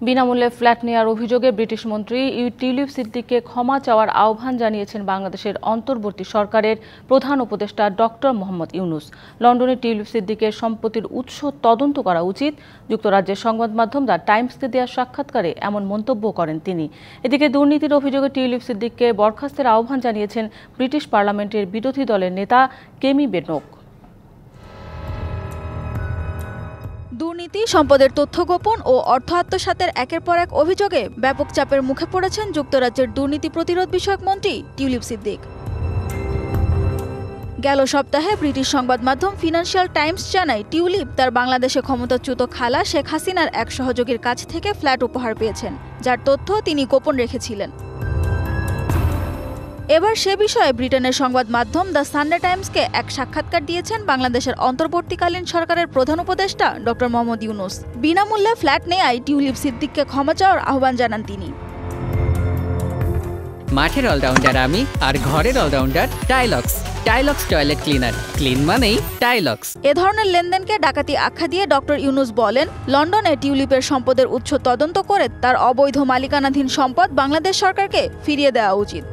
বিনামূল্যে ফ্ল্যাট নেওয়ার অভিযোগে ব্রিটিশ মন্ত্রী টিউলিপ সিদ্দিককে ক্ষমা চাওয়ার আহ্বান জানিয়েছেন বাংলাদেশের অন্তর্বর্তী সরকারের প্রধান উপদেষ্টা ডক্টর মোহাম্মদ ইউনূস। লন্ডনে টিউলিপ সিদ্দিকের সম্পত্তির উৎস তদন্ত করা উচিত। যুক্তরাজ্যের সংবাদ মাধ্যম দ্য টাইমসকে দেওয়া সাক্ষাৎকারে এমন মন্তব্য করেন তিনি। এদিকে দুর্নীতির অভিযোগে টিউলিপ সিদ্দিককে বরখাস্তের আহ্বান জানিয়েছেন ব্রিটিশ পার্লামেন্টের বিরোধী দলের নেতা কেমি বেনক। দুর্নীতি, সম্পদের তথ্য গোপন ও অর্থ আত্মসাতের একের পর এক অভিযোগে ব্যাপক চাপের মুখে পড়েছেন যুক্তরাজ্যের দুর্নীতি প্রতিরোধ বিষয়ক মন্ত্রী টিউলিপ সিদ্দিক। গেল সপ্তাহে ব্রিটিশ সংবাদ মাধ্যম ফিনান্সিয়াল টাইমস জানায়, টিউলিপ তার বাংলাদেশে ক্ষমতাচ্যুত খালা শেখ হাসিনার এক সহযোগীর কাছ থেকে ফ্ল্যাট উপহার পেয়েছেন, যার তথ্য তিনি গোপন রেখেছিলেন। এবার সে বিষয়ে ব্রিটেনের সংবাদ মাধ্যম দ্য সানডে টাইমসকে এক সাক্ষাৎকার দিয়েছেন বাংলাদেশের অন্তর্বর্তীকালীন সরকারের প্রধান উপদেষ্টা ডক্টর মোহাম্মদ ইউনূস। বিনামূল্যে ফ্ল্যাট নেয়ায় টিউলিপ সিদ্দিককে ক্ষমা চাওয়ার আহ্বান জানান তিনি। মাঠের অলরাউন্ডার আমি, আর ঘরের allrounder Tylox. Tylox toilet cleaner, clean মানেই টাইলক্স। এ ধরনের লেনদেনকে ডাকাতি আখ্যা দিয়ে ডক্টর ইউনূস বলেন, লন্ডনে টিউলিপের সম্পদের উৎস তদন্ত করে তার অবৈধ মালিকানাধীন সম্পদ বাংলাদেশ সরকারকে ফিরিয়ে দেওয়া উচিত।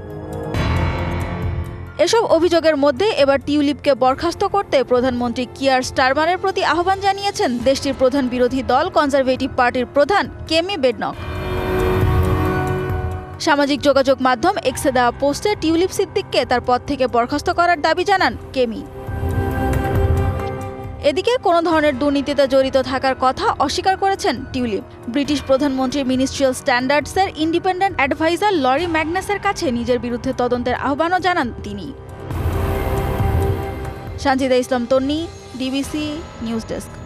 এসব অভিযোগের মধ্যে এবার টিউলিপকে বরখাস্ত করতে প্রধানমন্ত্রী কিয়ার স্টারমারের প্রতি আহ্বান জানিয়েছেন দেশটির প্রধান বিরোধী দল কনজারভেটিভ পার্টির প্রধান কেমি বেনক। সামাজিক যোগাযোগ মাধ্যম এক্সে দেওয়া পোস্টে টিউলিপ সিদ্দিককে তার পদ থেকে বরখাস্ত করার দাবি জানান কেমি। এদিকে কোনো ধরনের দুর্নীতিতে জড়িত থাকার কথা অস্বীকার করেছেন টিউলিপ। ব্রিটিশ প্রধানমন্ত্রীর মিনিস্ট্রিয়াল স্ট্যান্ডার্ডসের ইন্ডিপেন্ডেন্ট অ্যাডভাইজার লরি ম্যাগনাসের কাছে নিজের বিরুদ্ধে তদন্তের আহ্বানও জানান তিনি। সানজিদা ইসলাম তন্নি, ডিবিসি নিউজ ডেস্ক।